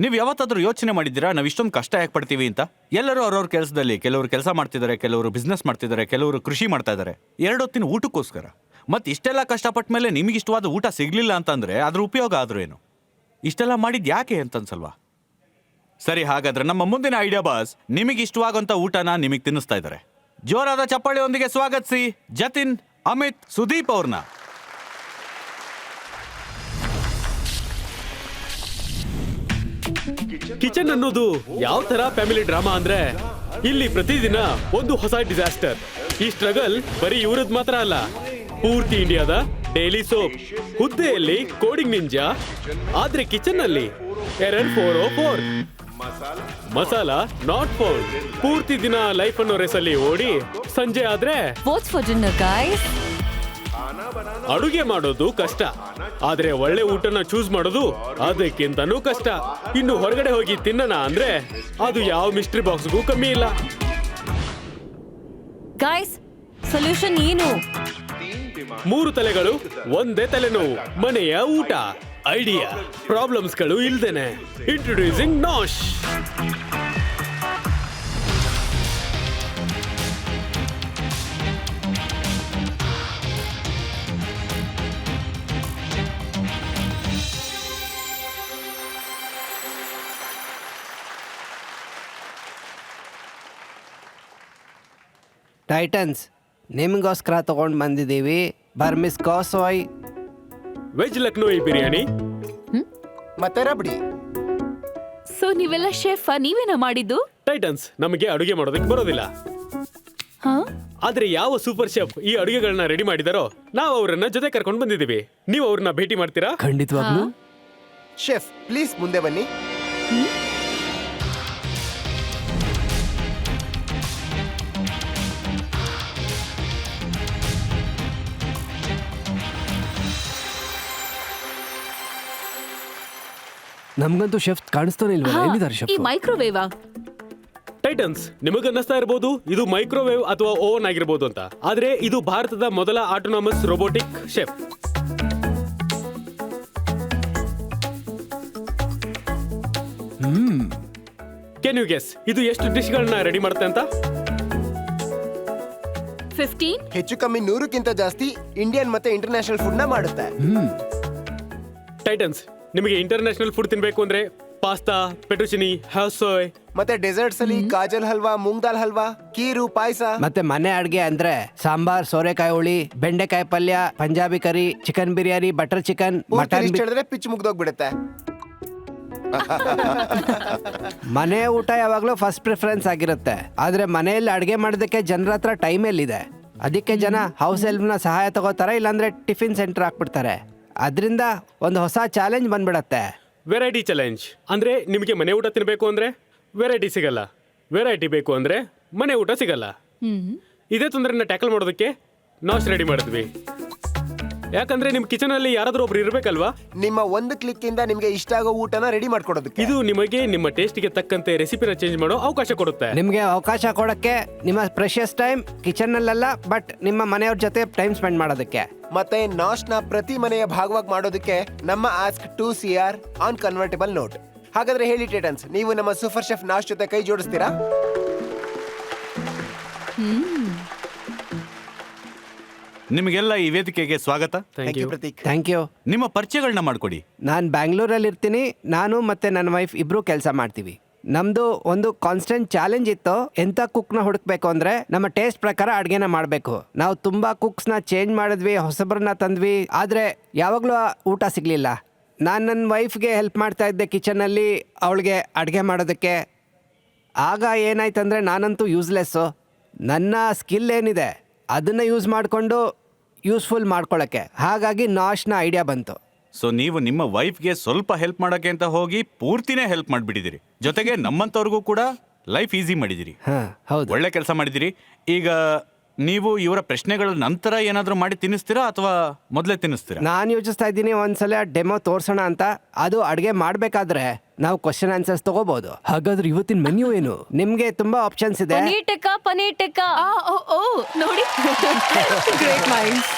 ನೀವು ಯಾವತ್ತಾದ್ರೂ ಯೋಚನೆ ಮಾಡಿದ್ದೀರಾ ನಾವು ಇಷ್ಟೊಂದು ಕಷ್ಟ ಯಾಕೆ ಪಡ್ತೀವಿ ಅಂತ? ಎಲ್ಲರೂ ಅವ್ರವ್ರ ಕೆಲಸದಲ್ಲಿ, ಕೆಲವರು ಕೆಲಸ ಮಾಡ್ತಿದ್ದಾರೆ, ಕೆಲವರು ಬಿಸ್ನೆಸ್ ಮಾಡ್ತಿದ್ದಾರೆ, ಕೆಲವರು ಕೃಷಿ ಮಾಡ್ತಾ ಇದ್ದಾರೆ, ಎರಡೊತ್ತಿನ ಊಟಕ್ಕೋಸ್ಕರ. ಮತ್ತೆ ಇಷ್ಟೆಲ್ಲ ಕಷ್ಟಪಟ್ಟ ಮೇಲೆ ನಿಮಗೆ ಇಷ್ಟವಾದ ಊಟ ಸಿಗ್ಲಿಲ್ಲ ಅಂತಂದ್ರೆ ಅದ್ರ ಉಪಯೋಗ ಆದ್ರೂ ಏನು? ಇಷ್ಟೆಲ್ಲ ಮಾಡಿದ್ ಯಾಕೆ ಅಂತನ್ಸಲ್ವಾ? ಸರಿ, ಹಾಗಾದ್ರೆ ನಮ್ಮ ಮುಂದಿನ ಐಡಿಯಾ ಬಾಸ್ ನಿಮಗೆ ಇಷ್ಟವಾಗುವಂತ ಊಟನ ನಿಮಗೆ ತಿನ್ನಿಸ್ತಾ ಇದ್ದಾರೆ. ಜೋರಾದ ಚಪ್ಪಾಳೆಯೊಂದಿಗೆ ಸ್ವಾಗತಿಸಿ ಜತಿನ್, ಅಮಿತ್, ಸುದೀಪ್ ಅವ್ರನ್ನ. ಕಿಚನ್ ಅನ್ನೋದು ಯಾವ ತರ ಫ್ಯಾಮಿಲಿ ಡ್ರಾಮಾ ಅಂದ್ರೆ ಇಲ್ಲಿ ಪ್ರತಿದಿನ ಒಂದು ಹೊಸ ಡಿಸಾಸ್ಟರ್. ಈ ಸ್ಟ್ರಗಲ್ ಬರೀ ಇವ್ರದ್ ಮಾತ್ರ ಅಲ್ಲ, ಪೂರ್ತಿ ಇಂಡಿಯಾದ ಡೈಲಿ ಸೋಪ್. ಹುದ್ದೆಯಲ್ಲಿ ಕೋಡಿಂಗ್ ನಿಂಜಾ, ಆದ್ರೆ ಕಿಚನ್ ನಲ್ಲಿ ಎರರ್ 404. Masala not found. ಪೂರ್ತಿ ದಿನ ಲೈಫ್ ಅನ್ನೋ ರೇಸಲ್ಲಿ ಓಡಿ ಸಂಜೆ ಆದ್ರೆ ಅಡುಗೆ ಮಾಡೋದು ಕಷ್ಟ, ಆದ್ರೆ ಒಳ್ಳೆ ಊಟನ ಚೂಸ್ ಮಾಡೋದು ಅದಕ್ಕಿಂತನೂ ಕಷ್ಟ. ಇನ್ನು ಹೊರಗಡೆ ಹೋಗಿ ತಿನ್ನೋಣ ಅಂದ್ರೆ ಅದು ಯಾವ ಮಿಸ್ಟ್ರಿ ಬಾಕ್ಸ್ಗೂ ಕಮ್ಮಿ ಇಲ್ಲ. ಗಾಯ್ಸ್, ಸೊಲ್ಯೂಷನ್ ಏನು? 3 ತಲೆಗಳು ಒಂದೇ ತಲೆನೋವು. ಮನೆಯ ಊಟ ಐಡಿಯಾ, ಪ್ರಾಬ್ಲಮ್ಸ್ಗಳು ಇಲ್ದೇನೆ. ಇಂಟ್ರೊಡ್ಯೂಸಿಂಗ್ ನಾಶ್. ಟೈಟನ್ಸ್, ನಿಮಗೋಸ್ಕರ ತಗೊಂಡು ಬಂದಿದ್ದೀವಿ ಬರ್ಮಿಸ್ ಕಾಸೋಯ್, ವೆಜ್ ಲಕ್ನೋಯಿ ಬಿರಿಯಾನಿ ಮತ್ತೆ ರಬಡಿ. ಸೊ ನೀವೆಲ್ಲ ಶೆಫ್ ನೀವೇನ ಮಾಡಿದ್ದು? ಟೈಟನ್ಸ್ ನಮಗೆ ಅಡುಗೆ ಮಾಡೋದಕ್ಕೆ ಬರೋದಿಲ್ಲ, ಆದ್ರೆ ಯಾವ ಸೂಪರ್ ಶೆಫ್ ಈ ಅಡುಗೆಗಳನ್ನ ರೆಡಿ ಮಾಡಿದಾರೋ ನಾವು ಅವರನ್ನ ಜೊತೆ ಕರ್ಕೊಂಡು ಬಂದಿದ್ದೀವಿ. ನೀವು ಅವ್ರನ್ನ ಭೇಟಿ ಮಾಡ್ತೀರಾ? ಖಂಡಿತವಾಗ್ಲೂ. ಶೆಫ್ ಪ್ಲೀಸ್ ಮುಂದೆ ಬನ್ನಿ. ನಮ್ಗಂತೂ ಶೆಫ್ ಕಾಣಿಸ್ತಾನೆ ಇಲ್ವಾ? ಎಲ್ಲಿದ್ದಾರೆ ಶೆಫ್? ಈ ಮೈಕ್ರೋವೇವಾ? ಟೈಟನ್ಸ್, ನಿಮಗನ್ನಿಸ್ತಾ ಇರಬಹುದು ಇದು ಮೈಕ್ರೋವೇವ್ ಅಥವಾ ಓವನ್ ಆಗಿರ್ಬೋದು ಅಂತ, ಆದ್ರೆ ಇದು ಭಾರತದ ಮೊದಲ autonomous robotic chef. Can you guess ಇದು ಎಷ್ಟು ಡಿಶ್ಗಳನ್ನ ರೆಡಿ ಮಾಡುತ್ತೆ ಅಂತ? 15? ಹೆಚ್ಚು ಕಮ್ಮಿ 100ಕ್ಕಿಂತ ಜಾಸ್ತಿ ಇಂಡಿಯನ್ ಮತ್ತೆ ಇಂಟರ್ನ್ಯಾಷನಲ್ ಫುಡ್ ನ ಮಾಡುತ್ತೆ. ಟೈಟನ್ಸ್, ನಿಮಗೆ ಇಂಟರ್ನ್ಯಾಷನಲ್ ಫುಡ್ ತಿನ್ಬೇಕು ಅಂದ್ರೆ ಪಾಸ್ತಾ, ಪೆಟುಚಿನಿ, ಹಸೋಯ್, ಮತ್ತೆ ಡೆಸರ್ಟ್ಸ್ ಅಲ್ಲಿ ಕಾಜಲ್ ಹಲ್ವಾ, ಮೂಂಗ್ ದಾಲ್ ಹಲ್ವಾ, ಕೀರು, ಪಾಯಸ. ಮತ್ತೆ ಮನೆ ಅಡ್ಗೆ ಅಂದ್ರೆ ಸಾಂಬಾರ್, ಸೋರೆಕಾಯಿ ಹುಳಿ, ಬೆಂಡೆಕಾಯಿ ಪಲ್ಯ, Punjabi curry, chicken biryani, butter chicken, mutton. ಹೇಳಿದ್ರೆ ಪಿಚ್ ಮುಗ್ದೋಗ್ಬಿಡುತ್ತೆ. ಮನೆ ಊಟ ಯಾವಾಗ್ಲೂ ಫಸ್ಟ್ ಪ್ರಿಫರೆನ್ಸ್ ಆಗಿರುತ್ತೆ, ಆದ್ರೆ ಮನೆಯಲ್ಲಿ ಅಡ್ಗೆ ಮಾಡೋದಕ್ಕೆ ಜನರ ಹತ್ರ ಟೈಮ್ ಎಲ್ಲಿದೆ? ಅದಕ್ಕೆ ಜನ ಹೌಸ್ ಹೆಲ್ಪ್ ನ ಸಹಾಯ ತಗೋತಾರೆ, ಇಲ್ಲಾಂದ್ರೆ ಟಿಫಿನ್ ಸೆಂಟರ್ ಹಾಕ್ಬಿಡ್ತಾರೆ. ಅದರಿಂದ ಒಂದು ಹೊಸ ಚಾಲೆಂಜ್ ಬಂದ್ಬಿಡತ್ತೆ, ವೆರೈಟಿ ಚಾಲೆಂಜ್. ಅಂದ್ರೆ ನಿಮಗೆ ಮನೆ ಊಟ ತಿನ್ಬೇಕು ಅಂದ್ರೆ ವೆರೈಟಿ ಸಿಗಲ್ಲ, ವೆರೈಟಿ ಬೇಕು ಅಂದ್ರೆ ಮನೆ ಊಟ ಸಿಗಲ್ಲ. ಇದೇ ತೊಂದರೆನ ಟ್ಯಾಕಲ್ ಮಾಡೋದಕ್ಕೆ ನಾಶ್ ರೆಡಿ ಮಾಡಿದ್ವಿ. ಯಾಕಂದ್ರೆ ನಿಮ್ ಕಿಚನ್ ಅಲ್ಲಿ ಯಾರಾದ್ರೂ ಒಬ್ರು ಇರ್ಬೇಕಲ್ವಾ? ನಿಮ್ಮ ಒಂದು ಕ್ಲಿಕ್ ಇಂದ ನಿಮ್ಗೆ ಇಷ್ಟ ಆಗೋ ಊಟನ ರೆಡಿ ಮಾಡ್ಕೊಡೋದಕ್ಕೆ. ಇದು ನಿಮಗೆ ನಿಮ್ಮ ಟೇಸ್ಟ್ಗೆ ತಕ್ಕಂತೆ ರೆಸಿಪಿನ ಚೇಂಜ್ ಮಾಡೋ ಅವಕಾಶ ಕೊಡುತ್ತೆ. ನಿಮ್ಗೆ ಅವಕಾಶ ಕೊಡಕ್ಕೆ ನಿಮ್ಮ precious time kitchen Nalla, but ನಿಮ್ಮ ಮನೆಯವ್ರ ಜೊತೆ ಟೈಮ್ ಸ್ಪೆಂಡ್ ಮಾಡೋದಕ್ಕೆ. ಮತ್ತೆ ನಾಶ್ ನ ಪ್ರತಿ ಮನೆಯ ಭಾಗವಾಗಿ ಮಾಡೋದಕ್ಕೆ ನಮ್ಮ ask 2 CR on convertible note. ಹಾಗಾದ್ರೆ ಹೇಳಿ ಟೈಟನ್ಸ್, ನೀವು ನಮ್ಮ ಸೂಪರ್ ಶೆಫ್ ನಾಶ್ ಜೊತೆ ಕೈ ಜೋಡಿಸ್ತೀರಾ? ನಿಮಗೆಲ್ಲ ಈ ವೇದಿಕೆಗೆ ಸ್ವಾಗತ. Thank you. Prateek. Thank you. ನಿಮ್ಮ ಪರಿಚಯಗಳನ್ನ ಮಾಡ್ಕೊಡಿ. ನಾನು ಬ್ಯಾಂಗ್ಳೂರಲ್ಲಿ ಇರ್ತೀನಿ. ನಾನು ಮತ್ತೆ ನನ್ನ ವೈಫ್ ಇಬ್ರು ಕೆಲಸ ಮಾಡ್ತೀವಿ. ನಮ್ದು ಒಂದು ಕಾನ್ಸ್ಟೆಂಟ್ ಚಾಲೆಂಜ್ ಇತ್ತು, ಎಂಥ ಕುಕ್ನ ಹುಡುಕ್ಬೇಕು ಅಂದ್ರೆ ನಮ್ಮ ಟೇಸ್ಟ್ ಪ್ರಕಾರ ಅಡ್ಗೆನ ಮಾಡಬೇಕು. ನಾವು ತುಂಬಾ ಕುಕ್ಸ್ನ ಚೇಂಜ್ ಮಾಡಿದ್ವಿ, ಹೊಸಬ್ರನ್ನ ತಂದ್ವಿ, ಆದ್ರೆ ಯಾವಾಗಲೂ ಊಟ ಸಿಗ್ಲಿಲ್ಲ. ನಾನು ನನ್ನ ವೈಫ್ಗೆ ಹೆಲ್ಪ್ ಮಾಡ್ತಾ ಇದ್ದೆ ಕಿಚನಲ್ಲಿ, ಅವಳಿಗೆ ಅಡುಗೆ ಮಾಡೋದಕ್ಕೆ. ಆಗ ಏನಾಯ್ತಂದ್ರೆ ನಾನಂತೂ ಯೂಸ್ಲೆಸ್ಸು. ನನ್ನ ಸ್ಕಿಲ್ ಏನಿದೆ ಅದನ್ನ ಯೂಸ್ ಮಾಡಿಕೊಂಡು ಯೂಸ್ಫುಲ್ ಮಾಡ್ಕೊಳ್ಳೋಕ್ಕೆ. ಹಾಗಾಗಿ ನಾಶ್ನ ಐಡಿಯಾ ಬಂತು. ಸೊ ನೀವು ನಿಮ್ಮ ವೈಫ್ಗೆ ಸ್ವಲ್ಪ ಹೆಲ್ಪ್ ಮಾಡೋಕೆ ಅಂತ ಹೋಗಿ ಪೂರ್ತಿನೇ ಹೆಲ್ಪ್ ಮಾಡಿಬಿಟ್ಟಿದ್ದೀರಿ. ಜೊತೆಗೆ ನಮ್ಮಂತವ್ರಿಗೂ ಕೂಡ ಲೈಫ್ ಈಸಿ ಮಾಡಿದಿರಿ. ಹೌದು, ಒಳ್ಳೆ ಕೆಲಸ ಮಾಡಿದಿರಿ. ಈಗ ನೀವು ಇವರ ಪ್ರಶ್ನೆಗಳ ನಂತರ ಏನಾದರೂ ಮಾಡಿ ತಿನ್ನಿಸ್ತೀರಾ ಅಥವಾ ಮೊದಲೇ ತಿನ್ನಿಸ್ತೀರಾ? ನಾನು ಯೋಚಿಸ್ತಾ ಇದ್ದೀನಿ ಒಂದ್ಸಲ ಡೆಮೋ ತೋರ್ಸೋಣ ಅಂತ. ಅದು ಅಡುಗೆ ಮಾಡಬೇಕಾದ್ರೆ ನಾವು ಕ್ವಶನ್ ಆನ್ಸರ್ಸ್ ತಗೋಬಹುದು. ಹಾಗಾದ್ರೆ ಇವತ್ತಿನ ಮೆನ್ಯೂ ಏನು? ನಿಮ್ಗೆ ತುಂಬಾ ಆಪ್ಷನ್ಸ್ ಇದೆ. ಪನೀರ್ ಟಿಕ್ಕಾ ನೋಡಿ. Great minds.